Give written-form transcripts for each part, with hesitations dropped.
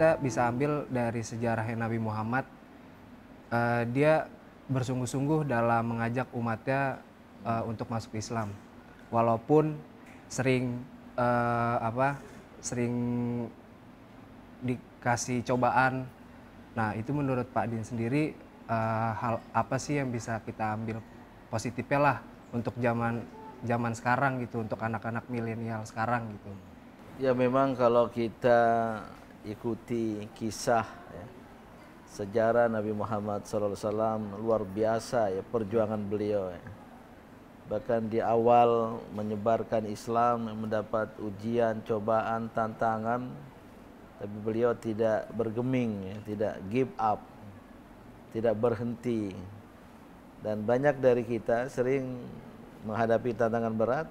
kita bisa ambil dari sejarah Nabi Muhammad. Dia bersungguh-sungguh dalam mengajak umatnya untuk masuk Islam, walaupun sering sering dikasih cobaan. Nah, itu menurut Pak Din sendiri, hal apa sih yang bisa kita ambil positifnya lah untuk zaman sekarang gitu, untuk anak-anak milenial sekarang gitu? Ya memang kalau kita ikuti kisah ya, sejarah Nabi Muhammad SAW, luar biasa ya perjuangan beliau ya. Bahkan di awal menyebarkan Islam mendapat ujian, cobaan, tantangan, tapi beliau tidak bergeming ya, tidak give up, tidak berhenti. Dan banyak dari kita sering menghadapi tantangan berat,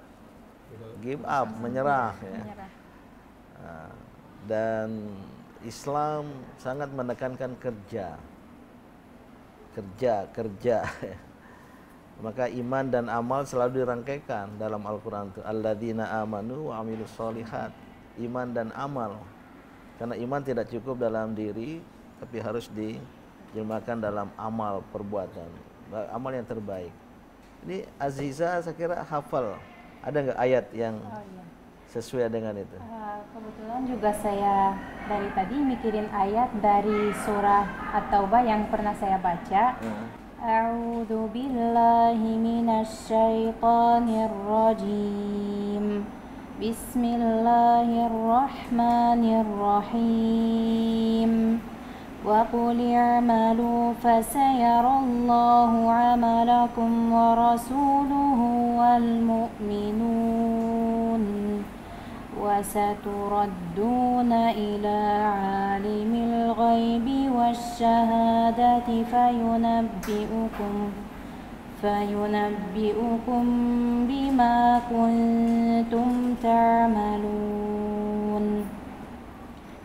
give up, menyerah ya. Dan Islam sangat menekankan kerja. Maka iman dan amal selalu dirangkaikan dalam Al-Quran itu. Alladzina amanu wa amilus solihat. Iman dan amal. Karena iman tidak cukup dalam diri, tapi harus diterjemahkan dalam amal perbuatan. Amal yang terbaik. Ini Aziza saya kira hafal. Ada nggak ayat yang sesuai dengan itu? Kebetulan juga saya dari tadi mikirin ayat dari surah At-Taubah yang pernah saya baca. A'udzu billahi minasy syaithanir rajim. Bismillahirrahmanirrahim. Wa qul i'malu fasayarallahu 'amalakum wa rasuluhu wal mu'minun. وستردون إلى عالم الغيب والشهادة فينبئكم بما كنتم تعملون.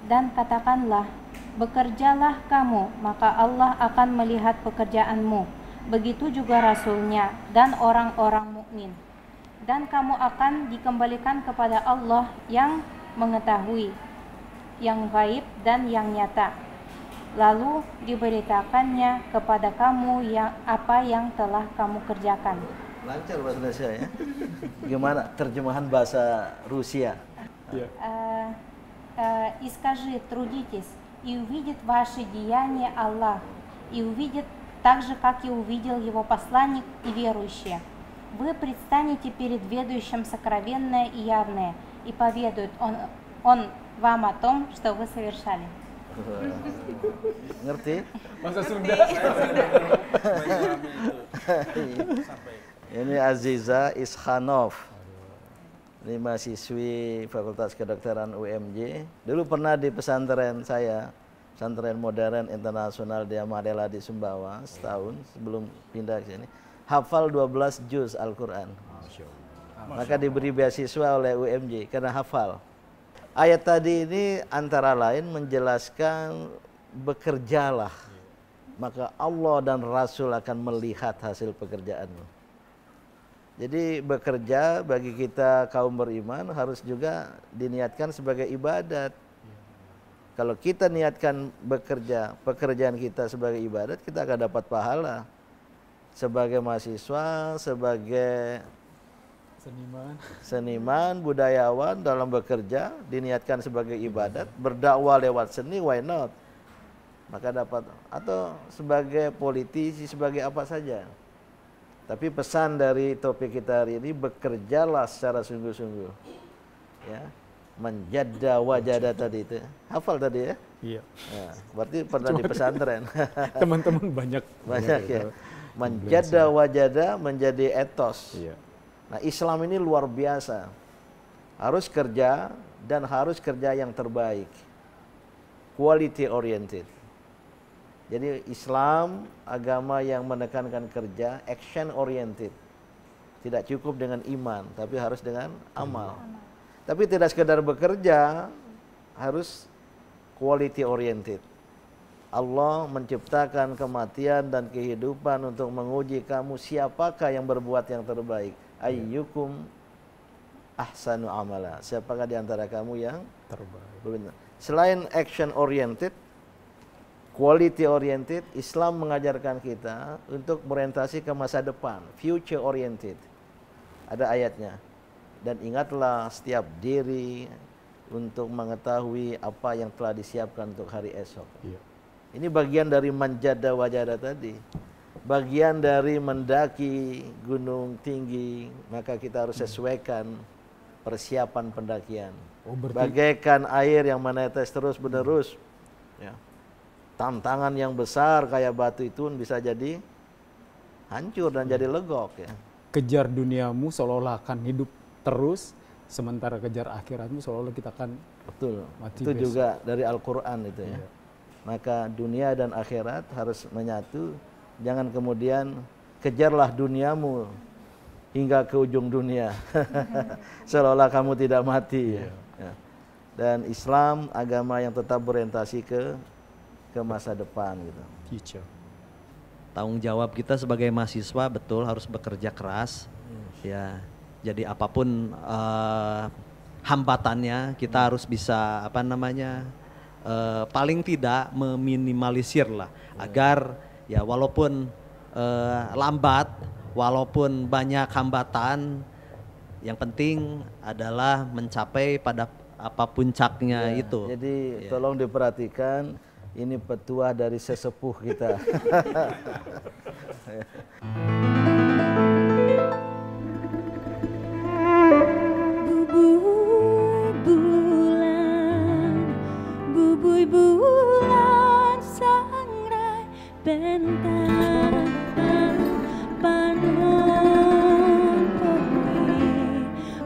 Dan katakanlah, bekerjalah kamu, maka Allah akan melihat pekerjaanmu. Begitu juga Rasulnya dan orang-orang mukmin. Dan kamu akan dikembalikan kepada Allah yang mengetahui yang gaib dan yang nyata. Lalu diberitakannya kepada kamu apa yang telah kamu kerjakan. Lancar bahasa Indonesia ya. Gimana terjemahan bahasa Rusia? И скажи, трудитесь, и увидит ваши деяния Аллах, и увидит так же, как и увидел его посланник и верующие. Вы предстанете перед ведущим сокровенное и явное, и поведает он вам о том, что вы совершали. Ngerti? Bahasa Sunda. Ini Aziza Iskhanov. Ini mahasiswi Fakultas Kedokteran UMJ. Dulu pernah di pesantren saya, pesantren modern internasional di Amadela di Sumbawa setahun sebelum pindah ke sini. Hafal 12 juz Al-Quran. Maka diberi beasiswa oleh UMJ karena hafal. Ayat tadi ini antara lain menjelaskan bekerjalah, maka Allah dan Rasul akan melihat hasil pekerjaanmu. Jadi bekerja bagi kita kaum beriman harus juga diniatkan sebagai ibadat. Kalau kita niatkan bekerja, pekerjaan kita sebagai ibadat, kita akan dapat pahala. Sebagai mahasiswa, sebagai seniman, budayawan dalam bekerja diniatkan sebagai ibadat, berdakwah lewat seni, why not? Maka dapat, atau sebagai politisi, sebagai apa saja. Tapi pesan dari topik kita hari ini, bekerjalah secara sungguh-sungguh. Ya, menjada wajada tadi itu. Hafal tadi ya? Iya. Nah, berarti pernah di pesantren. Teman-teman banyak ya. Menjada wajada menjadi etos. Iya. Nah, Islam ini luar biasa. Harus kerja dan harus kerja yang terbaik. Quality oriented. Jadi Islam agama yang menekankan kerja, action oriented. Tidak cukup dengan iman, tapi harus dengan amal. Tapi tidak sekedar bekerja, harus quality oriented. Allah menciptakan kematian dan kehidupan untuk menguji kamu siapakah yang berbuat yang terbaik. Ayyukum ahsanu amala. Siapakah di antara kamu yang terbaik. Selain action oriented, quality oriented, Islam mengajarkan kita untuk berorientasi ke masa depan, future oriented. Ada ayatnya. Dan ingatlah setiap diri untuk mengetahui apa yang telah disiapkan untuk hari esok. Iya. Ini bagian dari manjada wajada tadi. Bagian dari mendaki gunung tinggi, maka kita harus sesuaikan persiapan pendakian. Oh, berarti Bagaikan air yang menetes terus menerus. Ya. Tantangan yang besar kayak batu itu bisa jadi hancur dan jadi legok ya. kejar duniamu seolah-olah akan hidup terus, sementara kejar akhiratmu seolah-olah kita akan Betul. mati Itu besok. juga dari Al-Quran itu ya. Iya. Maka dunia dan akhirat harus menyatu. Jangan kemudian kejarlah duniamu hingga ke ujung dunia. Seolah-olah kamu tidak mati. Iya. Ya. Dan Islam agama yang tetap berorientasi ke masa depan gitu. Future. Tanggung jawab kita sebagai mahasiswa betul harus bekerja keras. Ya. Jadi apapun hambatannya kita harus bisa paling tidak meminimalisir lah agar ya walaupun lambat, walaupun banyak hambatan, yang penting adalah mencapai pada puncaknya Ya, itu. jadi Ya. tolong diperhatikan, ini petuah dari sesepuh kita. Bubui bulan sangrai bentang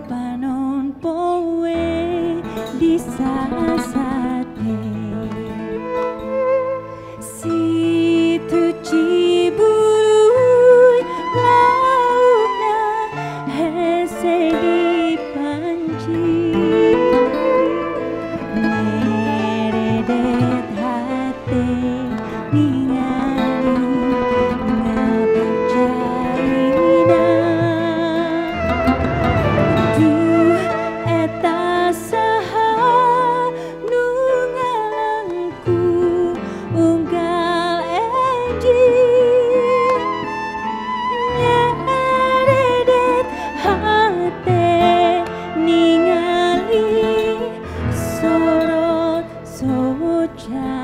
panon poe di sasate situ cibului launa hese di panci neredet hate ningali ngabacaina duh eta saha nu ngalangku unggal enjing neredet hate ningali sorot soca